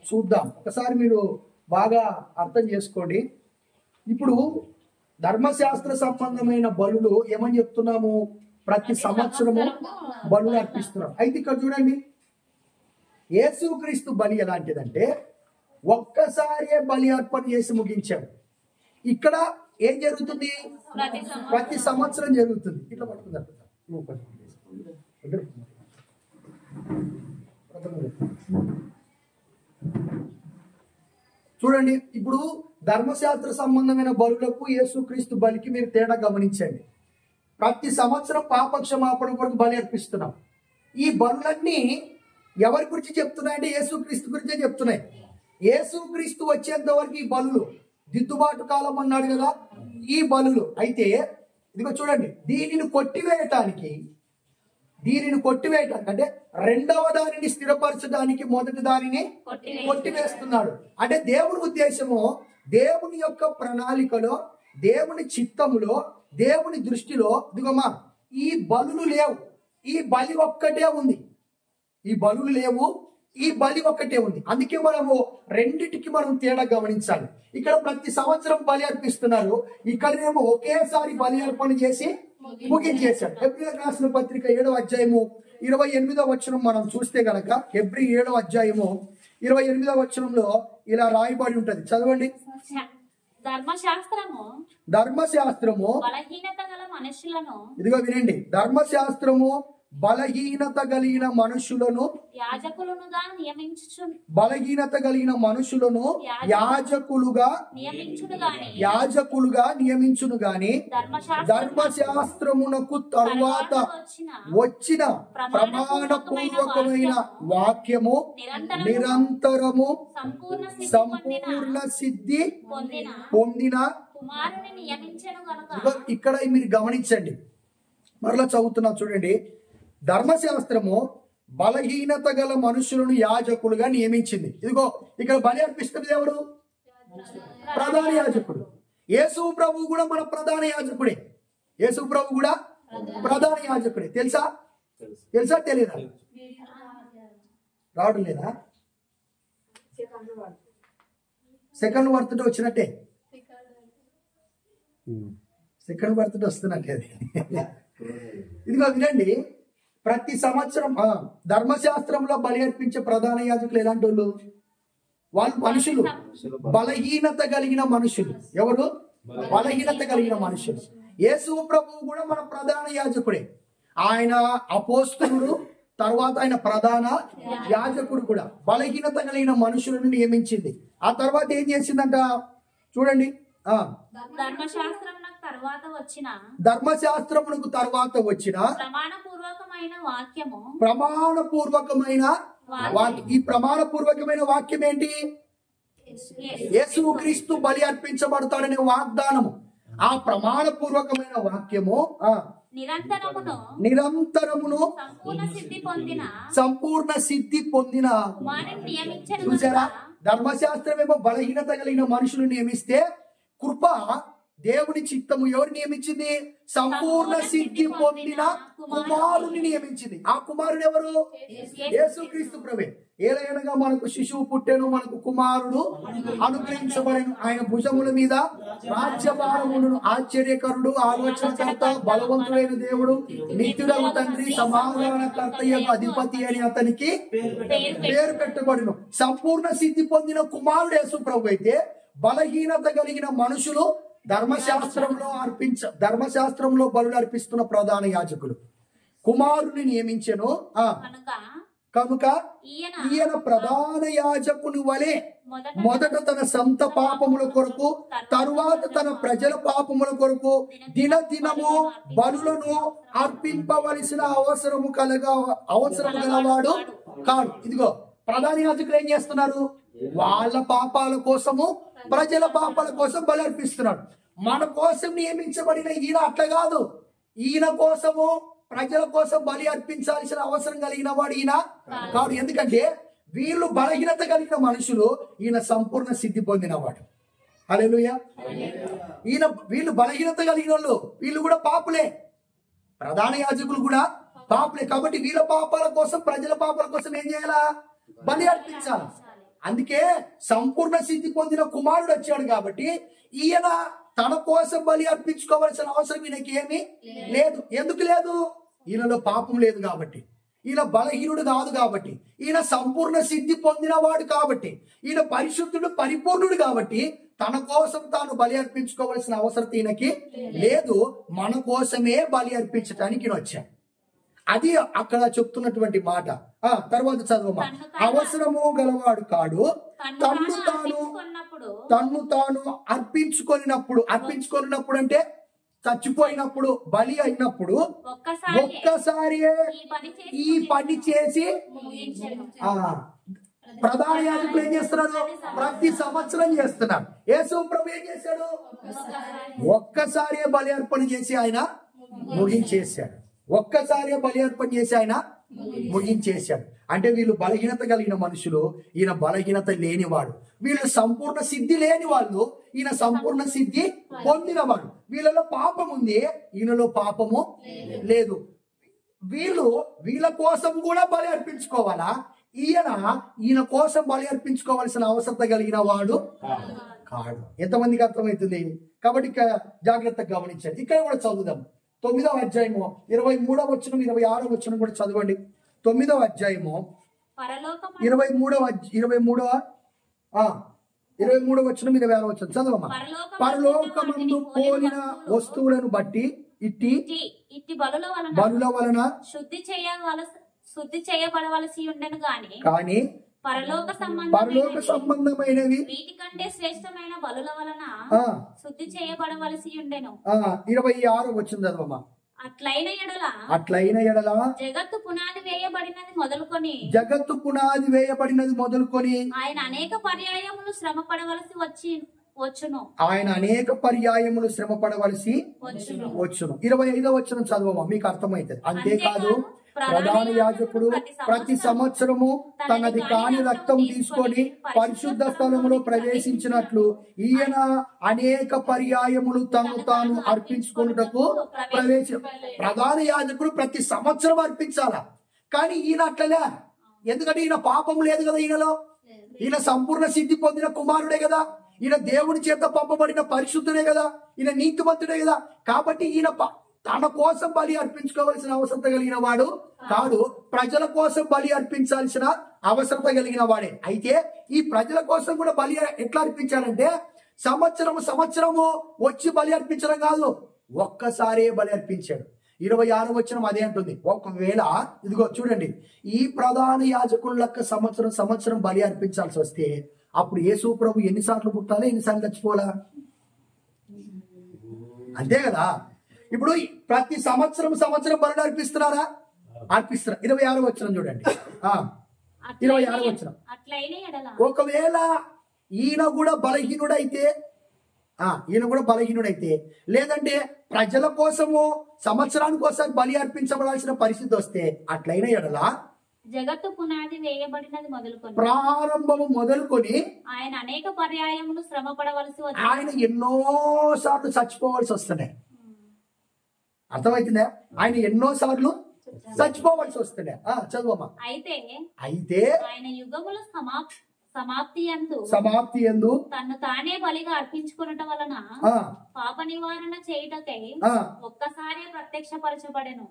చూద్దాం. ఒకసారి మీరు బాగా అర్థం చేసుకోండి. ఇప్పుడు ధర్మశాస్త్ర సంబంధమైన బలులు ఏమని చెప్తున్నాము? ప్రతి సంవత్సరము బలులు అర్పిస్తున్నాం. అయితే ఇక్కడ చూడండి, యేసుక్రీస్తు బలి ఎలాంటిదంటే ఒక్కసారే బలి అర్పణ చేసి ముగించాడు. ఇక్కడ ఏం జరుగుతుంది? ప్రతి సంవత్సరం జరుగుతుంది. ఇట్లా పట్టుకుందాం. చూడండి, ఇప్పుడు ధర్మశాస్త్ర సంబంధమైన బలులకు యేసుక్రీస్తు బలికి మీరు తేడా గమనించండి. ప్రతి సంవత్సరం పాపక్షమాపణ కొరకు బలి అర్పిస్తున్నాం. ఈ బలులన్నీ ఎవరి గురించి చెప్తున్నాయంటే యేసుక్రీస్తు గురించే చెప్తున్నాయి. యేసుక్రీస్తు వచ్చేంత వరకు ఈ బలులు దిద్దుబాటు కాలం అన్నాడు కదా, ఈ బలులు. అయితే ఇదిగో చూడండి, దీనిని కొట్టివేయటానికి అంటే రెండవ దానిని స్థిరపరచడానికి మొదటి దానిని కొట్టివేస్తున్నాడు. అంటే దేవుని ఉద్దేశము, దేవుని యొక్క ప్రణాళికలో, దేవుని చిత్తములో, దేవుని దృష్టిలో ఇదిగోమా ఈ బలులు లేవు, ఈ బలి ఒక్కటే ఉంది. ఈ బలులు లేవు, ఈ బలి ఒక్కటే ఉంది. అందుకే మనము రెండిటికి మనం తేడా గమనించాలి. ఇక్కడ ప్రతి సంవత్సరం బలి అర్పిస్తున్నారు, ఇక్కడనేమో ఒకేసారి బలి అర్పణ చేసి ముగించేశాడు. హెబ్రీయులకు రాసిన పత్రిక 7వ అధ్యాయము 28వ వచనం మనం చూస్తే గనక, హెబ్రీ 7వ అధ్యాయము 28వ వచనంలో ఇలా రాయబడి ఉంటది, చదవండి. ధర్మశాస్త్రము బలహీనత గల మనుషులను, ఇదిగో వినండి, ధర్మశాస్త్రము బలహీనత కలిగిన మనుషులను యాజకులుగా నియమించును గాని ధర్మశాస్త్రమునకు తరువాత వచ్చిన ప్రమాణపూర్వకమైన వాక్యము నిరంతరము సంపూర్ణ సిద్ధి పొందిన. ఇక్కడ మీరు గమనించండి, మరలా చదువుతున్నా చూడండి. ధర్మశాస్త్రము బలహీనత గల మనుషులను యాజకులుగా నియమించింది. ఇదిగో ఇక్కడ బలి అర్పిస్తుంది ఎవరు? ప్రధాన యాజకుడు. యేసు ప్రభు కూడా మన ప్రధాన యాజకుడే. యేసు ప్రభు కూడా ప్రధాన యాజకుడే. తెలుసా తెలీదా? రావడం లేదా? సెకండ్ బర్త్డే వచ్చినట్టే, సెకండ్ బర్త్డే వస్తున్నట్టే అది. ఇదిగో వినండి, ప్రతి సంవత్సరం ధర్మశాస్త్రంలో బలి అర్పించే ప్రధాన యాజకులు ఎలాంటి వాళ్ళు? వాళ్ళు మనుషులు, బలహీనత కలిగిన మనుషులు. ఎవరు? బలహీనత కలిగిన మనుషులు. యేసు ప్రభువు కూడా మన ప్రధాన యాజకుడే. ఆయన అపోస్తలుడు, తర్వాత ఆయన ప్రధాన యాజకుడు కూడా. బలహీనత కలిగిన మనుషులను నియమించింది. ఆ తర్వాత ఏం చేసిందంట చూడండి. ధర్మశాస్త్రమునకు తర్వాత వచ్చిన ప్రమాణపూర్వకమైన వాక్యం. ఈ ప్రమాణపూర్వకమైన వాక్యం ఏంటి? యేసుక్రీస్తు బలి అర్పించబడతాడనే వాగ్దానము. ఆ ప్రమాణపూర్వకమైన వాక్యము నిరంతరమును సంపూర్ణ సిద్ధి పొందిన. చూసారా, ధర్మశాస్త్రమేమో బలహీనత కలిగిన మనుషులు నియమిస్తే, కృప దేవుని చిత్తము ఎవరు నియమించింది? సంపూర్ణ సిద్ధి పొందిన కుమారుని నియమించింది. ఆ కుమారుడు ఎవరు? యేసుక్రీస్తు ప్రభువే. ఏలయనగా మనకు శిశువు పుట్టెను, మనకు కుమారుడు అనుగ్రహించబడెను, ఆయన భుజముల మీద రాజ్యభారమును. ఆశ్చర్యకరుడు, ఆలోచనకర్త, బలవంతుడైన దేవుడు, నిత్యుడగు తండ్రి, సమాధానకర్త యొక్క అధిపతి అని అతనికి పేరు పెట్టబడును. సంపూర్ణ సిద్ధి పొందిన కుమారుడు యేసు ప్రభు అయితే, బలహీనత కలిగిన మనుషులు ధర్మశాస్త్రంలో బలులు అర్పిస్తున్న ప్రధాన యాజకులు. కుమారుని నియమించెను కనుక ఈయన ప్రధాన యాజకుని వలె మొదట తన సొంత పాపముల కొరకు, తరువాత తన ప్రజల పాపముల కొరకు దినదినము బలులను అర్పింపవలసిన అవసరము గలవాడు కాదు. ఇదిగో ప్రధాన యాజకులు ఏం చేస్తున్నారు? వాళ్ళ పాపాల కోసము, ప్రజల పాపాల కోసం బలి అర్పిస్తున్నాడు. మన కోసం నియమించబడిన ఈయన అట్లా కాదు. ఈయన కోసము, ప్రజల కోసం బలి అర్పించాల్సిన అవసరం కలిగిన వాడు ఈయన కాదు. ఎందుకంటే వీళ్ళు బలహీనత కలిగిన మనుషులు, ఈయన సంపూర్ణ సిద్ధి పొందినవాడు. హల్లెలూయా. వీళ్ళు బలహీనత కలిగిన వాళ్ళు, వీళ్ళు కూడా పాపులే. ప్రధాన యాజకులు కూడా పాపులే. కాబట్టి వీళ్ళ పాపాల కోసం, ప్రజల పాపాల కోసం ఏం చేయాలా? బలి అర్పించాలి. అందుకే సంపూర్ణ సిద్ధి పొందిన కుమారుడు వచ్చాడు కాబట్టి ఈయన తన కోసం బలి అర్పించుకోవాల్సిన అవసరం ఈయనకి ఏమీ లేదు. ఎందుకు లేదు? ఈయనలో పాపం లేదు కాబట్టి, ఈయన బలహీనుడు కాదు కాబట్టి, ఈయన సంపూర్ణ సిద్ధి పొందిన వాడు కాబట్టి, ఈయన పరిశుద్ధుడు పరిపూర్ణుడు కాబట్టి తన కోసం తాను బలి అర్పించుకోవాల్సిన అవసరం ఈయనకి లేదు. మన కోసమే బలి అర్పించడానికి ఈయన వచ్చాడు. అది అక్కడ చెప్తున్నటువంటి మాట. తర్వాత చదవమా. అవసరము గలవాడు కాడు, తన్ను తాను అర్పించుకున్నప్పుడు అంటే చచ్చిపోయినప్పుడు, బలి అయినప్పుడు ఒక్కసారి ఈ పని చేసి, ప్రధాన యాజకులు ఏం చేస్తున్నారు? ప్రతి సంవత్సరం చేస్తున్నారు. యేసు ప్రభు ఏం చేశాడు? ఒక్కసారి బలి అర్పణ చేసి ఆయన ముగించేశాడు. ఒక్కసారి బలి అర్పణ చేసి ఆయన ముగించేశాడు. అంటే వీళ్ళు బలహీనత కలిగిన మనుషులు, ఈయన బలహీనత లేనివాడు. వీళ్ళు సంపూర్ణ సిద్ధి లేని వాళ్ళు, ఈయన సంపూర్ణ సిద్ధి పొందినవాడు. వీళ్ళలో పాపం ఉంది, ఈయనలో పాపము లేదు. వీళ్ళ కోసం కూడా బలి అర్పించుకోవాలా? ఈయన కోసం బలి అర్పించుకోవాల్సిన అవసరం కలిగిన వాడు కాడు. ఎంతమందికి అర్థమవుతుంది? కాబట్టి జాగ్రత్తగా గమనించండి. ఇక్కడ కూడా చదువుదాం. 9వ అధ్యాయము 23వ వచనం 26వ వచనం కూడా చదవండి. 9వ అధ్యాయము 23వ వచనం 26వ వచనం చదవమ్మా. పరలోకమందు పోలిన వస్తువులను బట్టి ఇట్టి బలుల వలన శుద్ధి చేయబడవలసి ఉండను కానీ పరలోక సంబంధమైనవి వీటికంటే శ్రేష్టమైన బలుల వలన శుద్ధి చేయబడవలసి ఉండెను. 26వ వచనం చదవమ్మా. అట్లైన ఎడల జగత్తు పునాది వేయబడినది మొదలుకొని ఆయన అనేక పర్యాయములు శ్రమ పడవలసి వచ్చును. 25వ వచనం చదవమ్మా, మీకు అర్థమైతుంది. అంతేకాదు ప్రధాన యాజకుడు ప్రతి సంవత్సరము తనది కాని రక్తం తీసుకొని పరిశుద్ధ స్థలములో ప్రవేశించినట్లు ఈయన అనేక పర్యాయములు తను తాను అర్పించుకొనుటకు ప్రధాన యాజకుడు ప్రతి సంవత్సరం అర్పించాలా. కానీ ఈయన అట్లలే. ఎందుకంటే ఈయన పాపం లేదు కదా ఈయనలో. ఈయన సంపూర్ణ సిద్ధి పొందిన కుమారుడే కదా. ఈయన దేవుని చేత పంపబడిన పరిశుద్ధుడే కదా. ఈయన నీతిమంతుడే కదా. కాబట్టి ఈయన తన కోసం బలి అర్పించుకోవాల్సిన అవసరం కలిగిన వాడు కాదు. ప్రజల కోసం బలి అర్పించాల్సిన అవసరం కలిగిన వాడే. అయితే ఈ ప్రజల కోసం కూడా బలి ఎట్లా అర్పించాలంటే సంవత్సరము వచ్చి బలి అర్పించడం కాదు, ఒక్కసారే బలి అర్పించాడు. 26వ వచనం అదే అంటుంది. ఒకవేళ ఇదిగో చూడండి, ఈ ప్రధాన యాజకులకు సంవత్సరం బలి అర్పించాల్సి వస్తే అప్పుడు యేసు ప్రభు ఎన్నిసార్లు పుట్టాలి, ఎన్నిసార్లు చచ్చిపోవాలా? అంతే కదా. ఇప్పుడు ప్రతి సంవత్సరం బలి అర్పిస్తున్నారా? అర్పిస్తున్నారు. 26వ వచనం చూడండి. 26వ వచనం. ఒకవేళ ఈయన కూడా బలహీనుడైతే లేదంటే ప్రజల కోసము సంవత్సరానికి ఒకసారి బలి అర్పించబడాల్సిన పరిస్థితి వస్తే అట్లయిన ఎడల జగత్తు పునాది వేయబడినది ప్రారంభము మొదలుకొని ఆయన అనేక పర్యాయములు శ్రమ పడవలసి వచ్చి ఆయన ఎన్నో సార్లు చచ్చిపోవాల్సి వస్తున్నాయి. అర్థమవుతుందా? ఆయన ఎన్నో సార్లు చచ్చిపోవాల్సి వస్తుండే. చదువమ్మా. అయితే ఆయన యుగముల సమాప్తి యందు తను తానే బలిగా అర్పించుకునటం వలన పాప నివారణ చేయుటకై ఒక్కసారి ప్రత్యక్షపరచబడెను.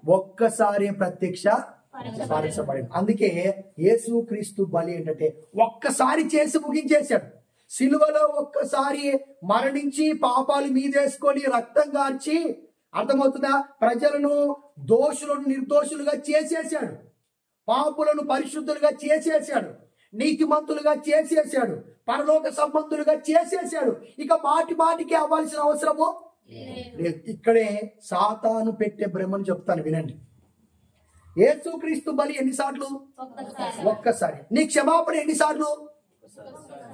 అందుకే యేసు క్రీస్తు బలి ఏంటంటే ఒక్కసారి చేసి ముగించేశాడు. సిలువలో ఒక్కసారి మరణించి పాపాలు మీదేసుకొని రక్తం గార్చి, అర్థమవుతుందా, ప్రజలను దోషులను నిర్దోషులుగా చేసేసాడు, పాపులను పరిశుద్ధులుగా చేసేసాడు, నీతిమంతులుగా చేసేసాడు, పరలోక సంబంధులుగా చేసేసాడు. ఇక మాటికి అవ్వాల్సిన అవసరము లేదు. ఇక్కడే సాతాను పెట్టే భ్రమను చెప్తాను, వినండి. యేసుక్రీస్తు బలి ఎన్నిసార్లు? ఒక్కసారి. నీ క్షమాపణ ఎన్నిసార్లు?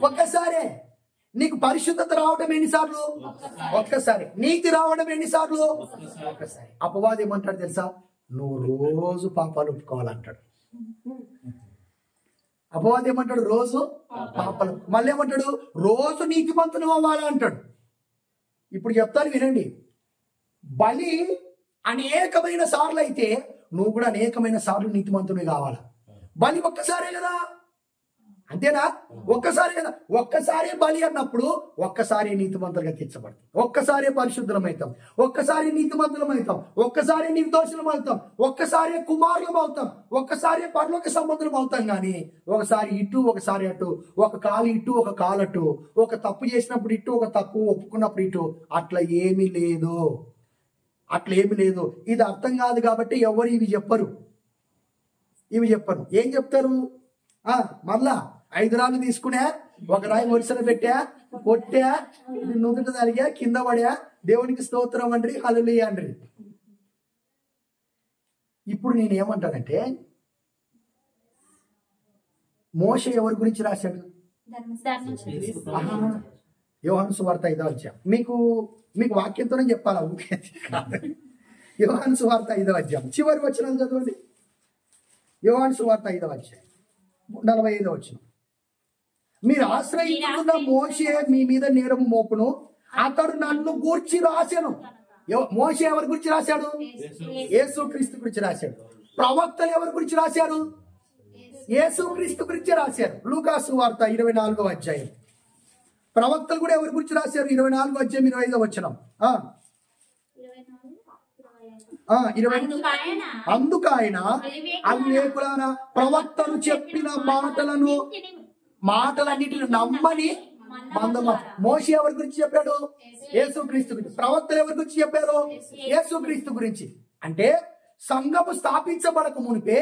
ఒక్కసారే. నీకు పరిశుద్ధత రావడం ఎన్నిసార్లు? ఒక్కసారి. నీతి రావడం ఎన్నిసార్లు? ఒక్కసారి. అపవాది ఏమంటాడు తెలుసా? నువ్వు రోజు పాపాలు ఒప్పుకోవాలంటాడు. అపవాది ఏమంటాడు? రోజు పాపాలు. మళ్ళీ ఏమంటాడు? రోజు నీతిమంతులు అవ్వాలా అంటాడు. ఇప్పుడు చెప్తాను, వినండి. బలి అనేకమైన సార్లు అయితే నువ్వు కూడా అనేకమైన సార్లు నీతిమంతుని కావాలా. బలి ఒక్కసారే కదా. అంతేనా? ఒక్కసారి కదా, ఒక్కసారి బలి అన్నప్పుడు ఒక్కసారి నీతిమంతులుగా తీర్చబడతాం, ఒక్కసారి పరిశుద్ధులమవుతాం, ఒక్కసారి నీతిమంతులమవుతాం, ఒక్కసారి నిర్దోషులం అవుతాం, ఒక్కసారి కుమారులం అవుతాం, ఒక్కసారి పరలోక సంబంధులం అవుతాం. కానీ ఒకసారి ఇటు ఒకసారి అటు, ఒక కాలు ఇటు ఒక కాలు అటు, ఒక తప్పు చేసినప్పుడు ఇటు ఒక తప్పు ఒప్పుకున్నప్పుడు ఇటు, అట్లా ఏమీ లేదు, అట్లా ఏమి లేదు. ఇది అర్థం కాదు కాబట్టి ఎవరు ఇవి చెప్పరు. ఏం చెప్తారు? మళ్ళా 5 రాళ్ళు తీసుకునే, ఒక రాయి వరుసన పెట్టా, కొట్టా, నుదుట తలిగా, కింద పడా, దేవునికి స్తోత్రం అండ్రి, హల్లెలూయా అండ్రి. ఇప్పుడు నేనేమంటానంటే, మోషే ఎవరి గురించి రాశాడు? యోహాను సువార్త 5వ అధ్యాయం. మీకు వాక్యంతోనే చెప్పాలా? యోహాను సువార్త 5వ అధ్యాయం చివరి వచనం చదవండి. యోహాను సువార్త 5వ అధ్యాయం 45వ వచనం. మీరు ఆశ్రయించుకున్న మోషే మీ మీద నేరము మోపును, అతడు నన్ను గూర్చి రాశాను. మోషే ఎవరి గురించి రాశాడు? యేసుక్రీస్తు గురించి రాశాడు. ప్రవక్తలు ఎవరి గురించి రాశారు? యేసుక్రీస్తు గురించి రాశారు. లూకా సువార్త 24వ అధ్యాయం. ప్రవక్తలు కూడా ఎవరి గురించి రాశారు? 24వ అధ్యాయం 25వ వచనం. అందుకు ఆయన అవివేకులారా, ప్రవక్తలు చెప్పిన మాటలన్నిటిని నమ్మని మందమా. మోషే ఎవరి గురించి చెప్పాడు? యేసుక్రీస్తు గురించి. ప్రవక్తలు ఎవరి గురించి చెప్పారు? యేసుక్రీస్తు గురించి. అంటే సంఘము స్థాపించబడక మునిపే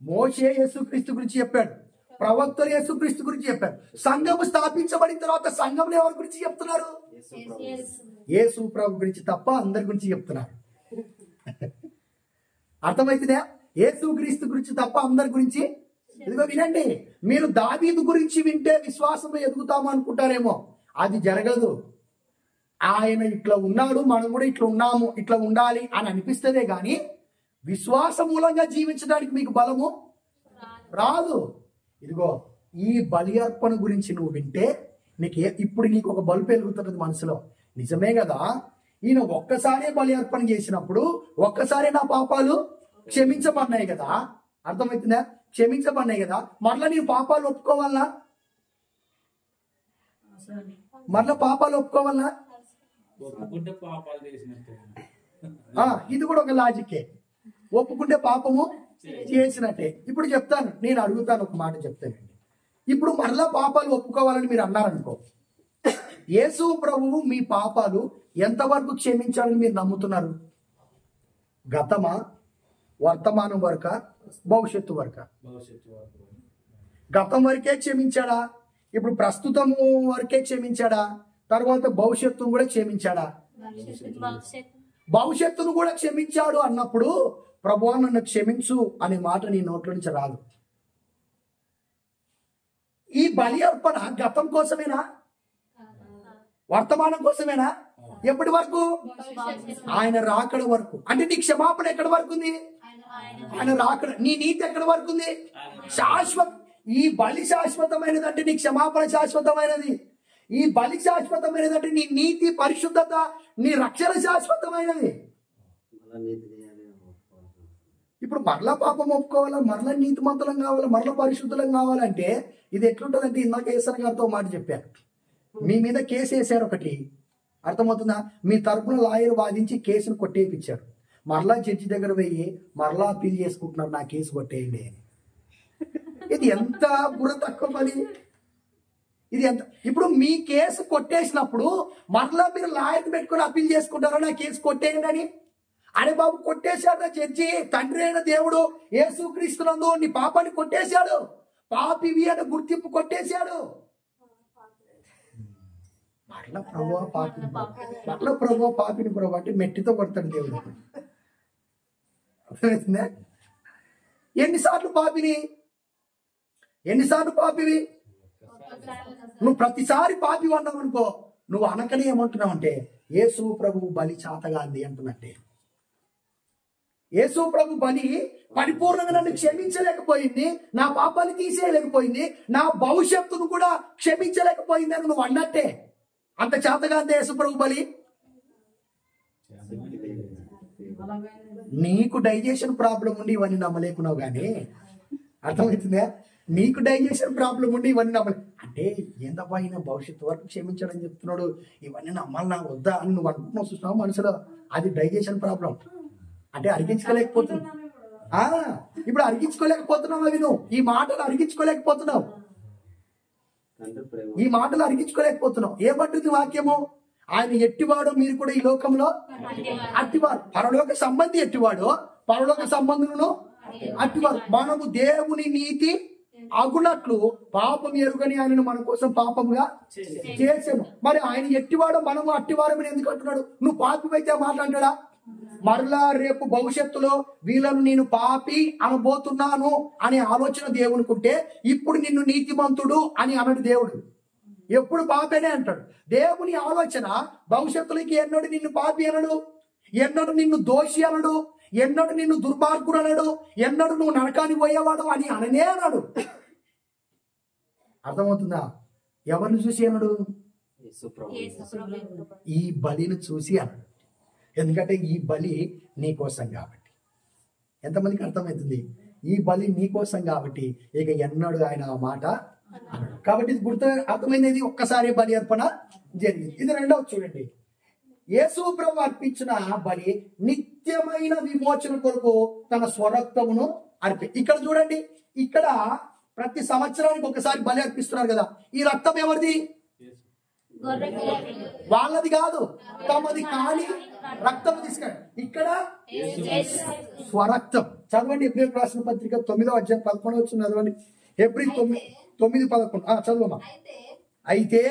మోషే యేసుక్రీస్తు గురించి చెప్పాడు, ప్రవక్తలు యేసుక్రీస్తు గురించి చెప్పారు. సంఘము స్థాపించబడిన తర్వాత సంఘంలో ఎవరి గురించి చెప్తున్నారు? యేసు ప్రభు గురించి తప్ప అందరి గురించి చెప్తున్నారు. అర్థమైతుందా? యేసుక్రీస్తు గురించి తప్ప అందరి గురించి. ఇదిగో వినండి, మీరు దావీదు గురించి వింటే విశ్వాసంలో ఎదుగుతాము అనుకుంటారేమో, అది జరగదు. ఆయన ఇట్లా ఉన్నాడు, మనం కూడా ఇట్లా ఉన్నాము, ఇట్లా ఉండాలి అని అనిపిస్తేనే గాని విశ్వాస మూలంగా జీవించడానికి మీకు బలము రాదు. ఇదిగో ఈ బలి అర్పణ గురించి నువ్వు వింటే ఇప్పుడు నీకు ఒక బలుపు వెలుగుతున్నది మనసులో. నిజమే కదా, ఈయన ఒక్కసారే బలి అర్పణ చేసినప్పుడు ఒక్కసారి నా పాపాలు క్షమించబడినాయి కదా. అర్థమవుతుందా? క్షమించబడినాయి కదా, మరలా నేను పాపాలు ఒప్పుకోవాలనా? ఇది కూడా ఒక లాజికే. ఒప్పుకుంటే పాపము చేసినట్టే. ఇప్పుడు చెప్తాను, నేను అడుగుతాను, ఒక మాట చెప్తానండి. ఇప్పుడు మరలా పాపాలు ఒప్పుకోవాలని మీరు అన్నారనుకో, యేసు ప్రభువు మీ పాపాలు ఎంతవరకు క్షమించాలని మీరు నమ్ముతున్నారు? గతమా, వర్తమానం వరక, భవిష్యత్తు వరక? గతం వరకే క్షమించాడా? ఇప్పుడు ప్రస్తుతము వరకే క్షమించాడా? తర్వాత భవిష్యత్తును కూడా క్షమించాడా? భవిష్యత్తును కూడా క్షమించాడు అన్నప్పుడు ప్రభువా నన్ను క్షమించు అనే మాట నీ నోట్ల నుంచి రాదు. ఈ బలి అర్పణ గతం కోసమేనా? వర్తమానం కోసమేనా? ఎప్పటి వరకు? ఆయన రాకడ వరకు. అంటే నీ క్షమాపణ ఎక్కడి వరకు ఉంది? ఆయన రాకడ. నీ నీతి ఎక్కడి వరకు ఉంది? శాశ్వత. ఈ బలి శాశ్వతమైనది అంటే నీ క్షమాపణ శాశ్వతమైనది. ఈ బలి శాశ్వతమైనది అంటే నీ నీతి, పరిశుద్ధత, నీ రక్షణ శాశ్వతమైనది. ఇప్పుడు మరలా పాపం ఒప్పుకోవాలా, మరలా నీతిమంతులం కావాలా, మరలా పరిశుద్ధులం కావాలంటే ఇది ఎట్లుంటుందంటే, ఇందాక కేసర్ గారితో మాట చెప్పారు, మీ మీద కేసు వేసారు ఒకటి, అర్థమవుతుందా? మీ తరపున లాయర్ వాదించి కేసును కొట్టేపించారు. మరలా జడ్జి దగ్గర పోయి మరలా అప్పీల్ చేసుకుంటున్నారు, నా కేసు కొట్టేయండి అని. ఇది ఎంత బుర్ర తక్కువ పని ఇది. ఎంత ఇప్పుడు మీ కేసు కొట్టేసినప్పుడు మరలా మీరు లాయర్ని పెట్టుకుని అప్పీల్ చేసుకుంటారా, నా కేసు కొట్టేయండి అని? అరే బాబు, కొట్టేశాడు జడ్జి, తండ్రి అయిన దేవుడు యేసుక్రీస్తునందు నీ పాపాన్ని కొట్టేశాడు, పాపివి అని గుర్తింపు కొట్టేశాడు. మరలా ప్రభు పాపిని, మరలా ప్రభు పాపిని ప్రభు అంటే మెట్టితో కొడతాడు దేవుడు. అర్థమవుతుందా? ఎన్నిసార్లు పాపిని, ఎన్నిసార్లు పాపివి? నువ్వు ప్రతిసారి పాపి అన్నావు అనుకో, నువ్వు అనకనే ఏమంటున్నావు అంటే యేసు ప్రభు బలి చాతగాంది అంటున్నట్టే. యేసు ప్రభు బలి పరిపూర్ణంగా నన్ను క్షమించలేకపోయింది, నా పాపాన్ని తీసేయలేకపోయింది, నా భవిష్యత్తును కూడా క్షమించలేకపోయింది అని నువ్వు అన్నట్టే. అంత చేతగాంది యేసు ప్రభు బలి. నీకు డైజెషన్ ప్రాబ్లం ఉండి ఇవన్నీ నమ్మలేకున్నావు కానీ, అర్థమవుతుందా? నీకు డైజెషన్ ప్రాబ్లం ఉండి ఇవన్నీ నమ్మాలి అంటే ఏందబ్బా ఈయన భవిష్యత్తు వరకు క్షమించాడని చెప్తున్నాడు, ఇవన్నీ నమ్మాలన్నా వద్దా అని నువ్వు అనుకుంటున్నావు చూస్తున్నావు మనసులో, అది డైజెషన్ ప్రాబ్లం. అంటే అరిగించుకోలేకపోతున్నావు. ఇప్పుడు అరిగించుకోలేకపోతున్నావు, అవి నువ్వు ఈ మాటలు అరిగించుకోలేకపోతున్నావు, ఈ మాటలు అరిగించుకోలేకపోతున్నావు. ఏమంటుంది వాక్యము? ఆయన ఎట్టివాడు మీరు కూడా ఈ లోకంలో అట్టివాడు. పరలోక సంబంధి ఎట్టివాడు, పరలోక సంబంధులను అట్టివాడు. మనము దేవుని నీతి అగునట్లు పాపం ఎరుగని ఆయనను మన కోసం పాపంగా చేసాను. మరి ఆయన ఎట్టివాడో మనము అట్టివారమని ఎందుకు అంటున్నాడు? నువ్వు పాపమైతే మాట్లాడాడా? మరలా రేపు భవిష్యత్తులో వీళ్ళను నేను పాపి అనబోతున్నాను అనే ఆలోచన దేవునికుంటే ఇప్పుడు నిన్ను నీతిమంతుడు అని అన్నాడు దేవుడు. ఎప్పుడు పాపేనే అంటాడు. దేవుని ఆలోచన భవిష్యత్తులోకి ఎన్నడు నిన్ను పాపి అనడు, ఎన్నడు నిన్ను దోషి అనడు, ఎన్నడు నిన్ను దుర్మార్గుడు అనడు, ఎన్నడు నువ్వు నరకానికి పోయేవాడు అని అననే అన్నాడు. అర్థమవుతుందా? ఎవరిని చూసి అన్నాడు? ఈ బలిని చూసి అన్నాడు. ఎందుకంటే ఈ బలి నీ కోసం కాబట్టి. ఎంతమందికి అర్థమవుతుంది? ఈ బలి నీ కోసం కాబట్టి ఇక ఎన్నడు ఆయన ఆ మాట అన్నాడు. కాబట్టి ఇది గుర్తు అర్థమైనది. ఒక్కసారి బలి అర్పణ జరిగింది. ఇది రెండవది చూడండి. యేసు ప్రభువు అర్పించిన బలి నిత్యమైన విమోచన కొరకు తన స్వరక్తమును ఇక్కడ చూడండి, ఇక్కడ ప్రతి సంవత్సరానికి ఒకసారి బలి అర్పిస్తున్నారు కదా. ఈ రక్తం ఎవరిది? వాళ్ళది కాదు, తమది కాని రక్తం తీసుకురండి. ఇక్కడ స్వరక్తం. చదవండి ఎబ్రియల్ రాసిన పత్రిక 9వ అధ్యాయం 11వ వచనం చదవండి. ఏప్రిల్ 9:11 చదవమ్మా. అయితే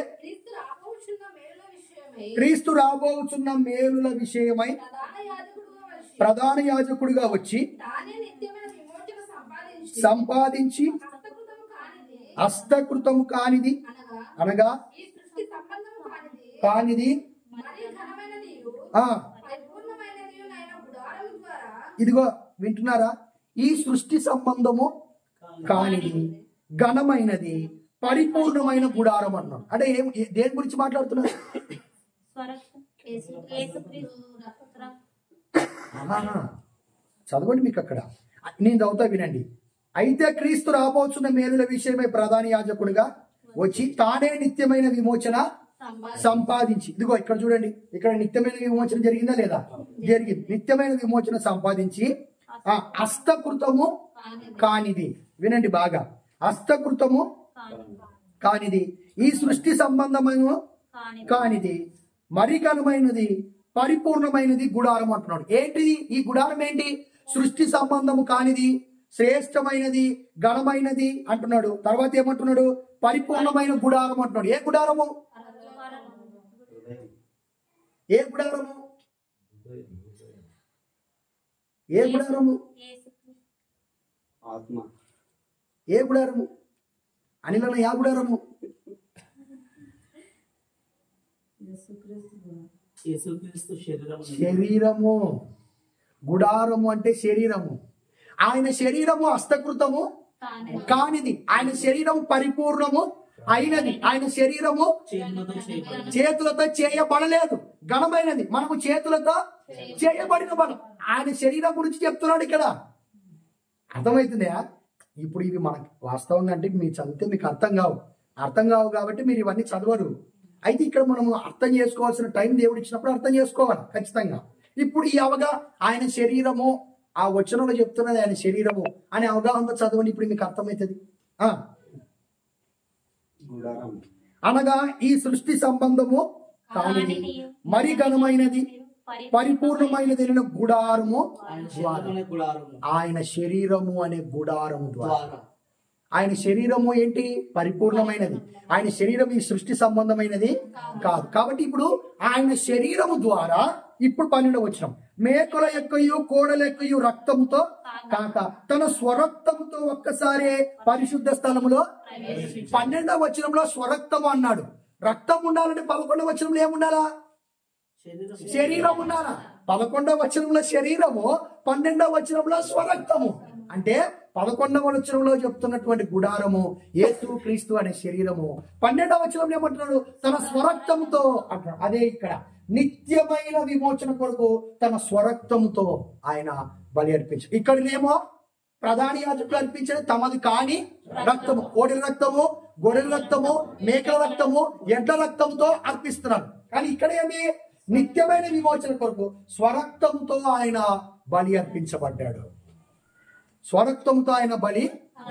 క్రీస్తు రాబోచున్న మేలుల విషయమై ప్రధాన యాజకుడిగా వచ్చి సంపాదించి హస్తకృతము కానిది అనగా కానిది ఇదిగో వింటున్నారా? ఈ సృష్టి సంబంధము కానిది ఘనమైనది పరిపూర్ణమైన గుడారం అన్నాడు. అంటే దేని గురించి మాట్లాడుతున్నారు? చదవండి మీకు అక్కడ, నేను చదువుతా వినండి. అయితే క్రీస్తు రాబోచున్న మేలుల విషయమై ప్రధాన యాజకుడిగా వచ్చి తానే నిత్యమైన విమోచన సంపాదించి, ఇదిగో ఇక్కడ చూడండి, ఇక్కడ నిత్యమైన విమోచన జరిగిందా లేదా? జరిగింది. నిత్యమైన విమోచన సంపాదించి హస్తకృతము కానిది, వినండి బాగా, హస్తకృతము కానిది ఈ సృష్టి సంబంధమైన కానిది మరి ఘనమైనది పరిపూర్ణమైనది గుడారం అంటున్నాడు. ఏంటిది ఈ గుడారం? ఏంటి? సృష్టి సంబంధము కానిది, శ్రేష్టమైనది, ఘనమైనది అంటున్నాడు. తర్వాత ఏమంటున్నాడు? పరిపూర్ణమైన గుడారం అంటున్నాడు. ఏ గుడారము? ఏ గుడారము? ఏ గుడారము? ఏ గుడారము? అనిలన్న యా గుడారము? శరీరము. గుడారము అంటే శరీరము. ఆయన శరీరము హస్తకృతము కానిది, ఆయన శరీరము పరిపూర్ణము అయినది, ఆయన శరీరము చేతులతో చేయబడలేదు, ఘనమైనది, మనము చేతులతో చేయబడిన బలం. ఆయన శరీరం గురించి చెప్తున్నాడు ఇక్కడ. అర్థమవుతుందా? ఇప్పుడు ఇవి మనకు వాస్తవంగా అంటే మీరు చదివితే మీకు అర్థం కావు కాబట్టి మీరు ఇవన్నీ చదవరు. అయితే ఇక్కడ మనము అర్థం చేసుకోవాల్సిన టైం దేవుడు ఇచ్చినప్పుడు అర్థం చేసుకోవాలి ఖచ్చితంగా. ఇప్పుడు ఈ ఆయన శరీరము, ఆ వచనంలో చెప్తున్నది ఆయన శరీరము అనే అవగాహనతో చదవండి. ఇప్పుడు మీకు అర్థమవుతుంది. అనగా ఈ సృష్టి సంబంధము కానిది మరి ఘనమైనది పరిపూర్ణమైనది గుడారము ఆయన శరీరము అనే గుడారము ద్వారా. ఆయన శరీరము ఏంటి? పరిపూర్ణమైనది. ఆయన శరీరం ఈ సృష్టి సంబంధమైనది కాదు. కాబట్టి ఇప్పుడు ఆయన శరీరము ద్వారా ఇప్పుడు 12వ వచనం, మేకల యొక్కయు కోడల యొక్కయు రక్తముతో కాక తన స్వరక్తముతో ఒక్కసారి పరిశుద్ధ స్థలములో. 12వ వచనంలో స్వరక్తము అన్నాడు. రక్తం ఉండాలంటే 11వ వచనంలో ఏముండాలా? శరీరం ఉండాలా? 11వ వచనంలో శరీరము, 12వ వచనంలో స్వరక్తము. అంటే 11వ వచనంలో చెప్తున్నటువంటి గుడారము యేసు క్రీస్తు అనే శరీరము, 12వ వచనంలో ఏమంటున్నాడు? తన స్వరక్తముతో అంటున్నాడు. అదే ఇక్కడ నిత్యమైన విమోచన కొరకు తన స్వరక్తముతో ఆయన బలి అర్పించాడు. ఇక్కడనేమో ప్రధాన యాజకులు అర్పించేది తమది కాని రక్తము, కోడెల రక్తము, గొర్రెల రక్తము, మేకల రక్తము, ఎడ్ల రక్తంతో అర్పిస్తున్నారు. కానీ ఇక్కడ ఏమి, నిత్యమైన విమోచన కొరకు స్వరక్తంతో ఆయన బలి అర్పించబడ్డాడు. స్వరక్తంతో ఆయన బలి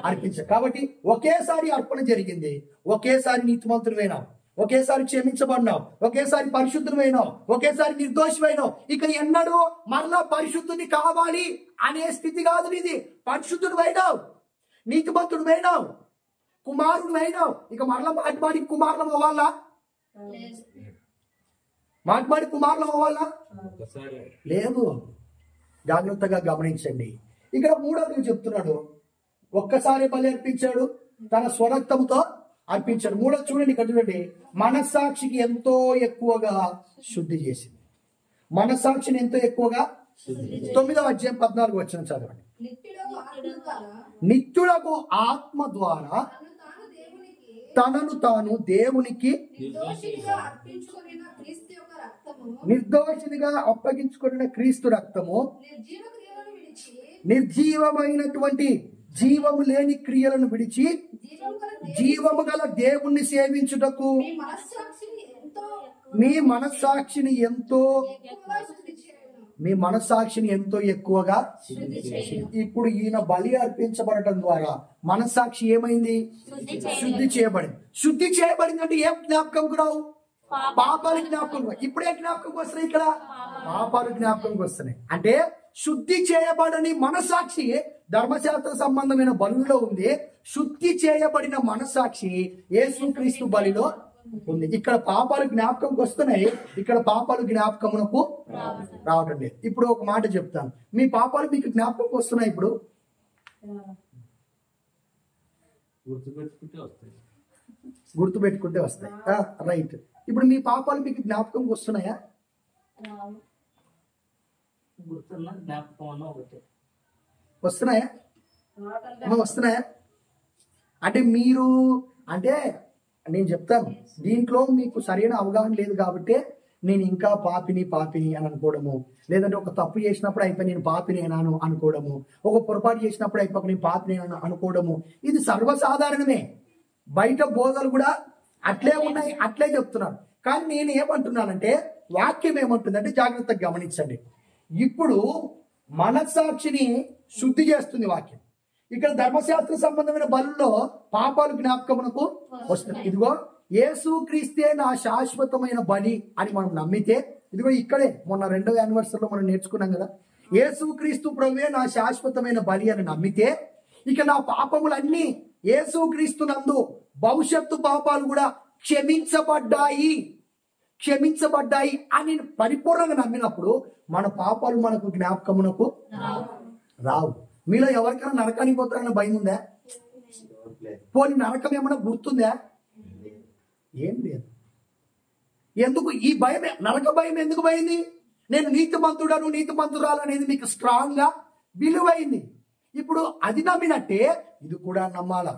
అర్పించాడు. కాబట్టి ఒకేసారి అర్పణ జరిగింది, ఒకేసారి నీతిమంతుడైనావు, ఒకేసారి క్షమించబడినావు, ఒకేసారి పరిశుద్ధుడైనావు, ఒకేసారి నిర్దోషమైనావు. ఇక ఎన్నడూ మరలా పరిశుద్ధుని కావాలి అనే స్థితి కాదు నీది. పరిశుద్ధుడైనావు, నీతిమంతుడైనావు, కుమారుడైనావు. ఇక మరలా మాటి కుమారులం అవ్వాలా? మాటి కుమారులం అవ్వాలా? లేదు. జాగ్రత్తగా గమనించండి. ఇక్కడ మూడవది చెప్తున్నాడు, ఒక్కసారి బలి అర్పించాడు, తన స్వరక్తంతో అర్పించాడు. మూడోది చూడండి, ఇక్కడ చూడండి, మనస్సాక్షికి ఎంతో ఎక్కువగా శుద్ధి చేసింది. మనస్సాక్షిని ఎంతో ఎక్కువగా 9వ అధ్యాయం 14 వచనం చదవండి. నిత్యుడకు ఆత్మ ద్వారా తనను తాను దేవునికి నిర్దోషినిగా అప్పగించుకున్న క్రీస్తు రక్తము నిర్జీవమైనటువంటి జీవము లేని క్రియలను విడిచి జీవము గల దేవుణ్ణి సేవించుటకు మీ మనస్సాక్షిని ఎంతో ఎక్కువగా. ఇప్పుడు ఈయన బలి అర్పించబడటం ద్వారా మనస్సాక్షి ఏమైంది? శుద్ధి చేయబడింది. శుద్ధి చేయబడింది అంటే ఏం జ్ఞాపకంకు రావు? పాపాలు జ్ఞాపకం. ఇప్పుడే జ్ఞాపకంకి వస్తున్నాయి, ఇక్కడ పాపాలు జ్ఞాపకంకి వస్తున్నాయి. అంటే శుద్ధి చేయబడని మనస్సాక్షి ధర్మశాస్త్ర సంబంధమైన బలులో ఉంది. శుద్ధి చేయబడిన మనస్సాక్షి యేసుక్రీస్తు బలిలో ఉంది. ఇక్కడ పాపాలు జ్ఞాపకంకి వస్తున్నాయి, ఇక్కడ పాపాలు జ్ఞాపకమునకు రావటం లేదు. ఇప్పుడు ఒక మాట చెప్తాను, మీ పాపాలు మీకు జ్ఞాపకంకి వస్తున్నాయి? ఇప్పుడు గుర్తుపెట్టుకుంటే వస్తాయి. రైట్. ఇప్పుడు మీ పాపాలు మీకు జ్ఞాపకంకి వస్తున్నాయా? వస్తున్నాయా? వస్తున్నాయా? అంటే మీరు, అంటే నేను చెప్తాను, దీంట్లో మీకు సరైన అవగాహన లేదు కాబట్టి నేను ఇంకా పాపిని అని అనుకోవడము, లేదంటే ఒక తప్పు చేసినప్పుడు అయిపోయి నేను పాపిని అనాను అనుకోవడము, ఒక పొరపాటు చేసినప్పుడు అయిపోయి నేను పాపిని అనుకోవడము, ఇది సర్వసాధారణమే. బయట బోధలు కూడా అట్లే ఉన్నాయి, అట్లే చెప్తున్నారు. కానీ నేను ఏమంటున్నానంటే, వాక్యం ఏమంటుందంటే జాగ్రత్తగా గమనించండి. ఇప్పుడు మనస్సాక్షిని శుద్ధి చేస్తుంది వాక్యం. ఇక్కడ ధర్మశాస్త్ర సంబంధమైన బలుల్లో పాపాలు జ్ఞాపకమునకు వస్తుంది. ఇదిగో యేసుక్రీస్తే నా శాశ్వతమైన బలి అని మనం నమ్మితే, ఇదిగో ఇక్కడే మొన్న 2వ యానివర్సరీలో మనం నేర్చుకున్నాం కదా, యేసుక్రీస్తు ప్రభువే నా శాశ్వతమైన బలి అని నమ్మితే, ఇక నా పాపములన్నీ యేసుక్రీస్తు నందు భవిష్యత్తు పాపాలు కూడా క్షమించబడ్డాయి అని పరిపూర్ణంగా నమ్మినప్పుడు మన పాపాలు మనకు జ్ఞాపకమునకు రావు. మీలో ఎవరికైనా నరకానికి పోతారన్న భయం ఉందా? పోనీ నరకం ఏమైనా గుర్తుందా? ఏం లేదు. ఎందుకు ఈ భయం? నరక భయం ఎందుకు పోయింది? నేను నీతిమంతుడను నీతిమంతురాలు అనేది మీకు స్ట్రాంగ్ గా విలువైంది. ఇప్పుడు అది నమ్మినట్టే ఇది కూడా నమ్మాలా.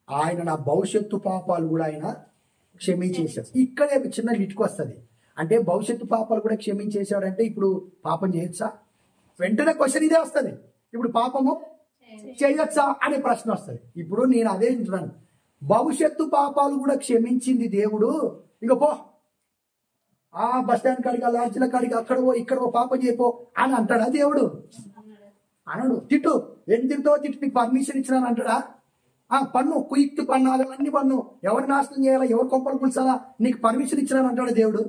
ఆయన నా భవిష్యత్తు పాపాలు కూడా ఆయన క్షమించేశాడు. ఇక్కడే చిన్న లిట్కు వస్తుంది. అంటే భవిష్యత్తు పాపాలు కూడా క్షమించేశాడంటే ఇప్పుడు పాపం చేయొచ్చా? వెంటనే క్వశ్చన్ ఇదే వస్తుంది, ఇప్పుడు పాపము చేయొచ్చా అనే ప్రశ్న వస్తుంది. ఇప్పుడు నేను అదే అంటున్నాను, భవిష్యత్తు పాపాలు కూడా క్షమించింది దేవుడు. ఇక పో, ఆ బస్ స్టాండ్ కాడికి, లాడ్జీల కాడికి, అక్కడ పో, ఇక్కడ పో, పాపం చేయపో అని అంటాడా దేవుడు? అనడు. తిట్టు, ఏం తింటావో తిట్టు, నీకు పర్మిషన్ ఇచ్చినాను అంటాడా? పన్ను, కుయిక్తు పన్ను, అన్ని పన్ను, ఎవరు నాశనం చేయాలా, ఎవరు కొంపలు కూల్చాలా, నీకు పర్మిషన్ ఇచ్చినాను అంటాడు దేవుడు?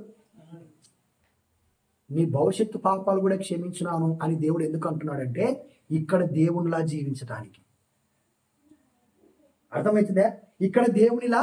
నీ భవిష్యత్తు పాపాలు కూడా క్షమించినాను అని దేవుడు ఎందుకు అంటున్నాడంటే, ఇక్కడ దేవునిలా జీవించడానికి. అర్థమవుతుందా? ఇక్కడ దేవునిలా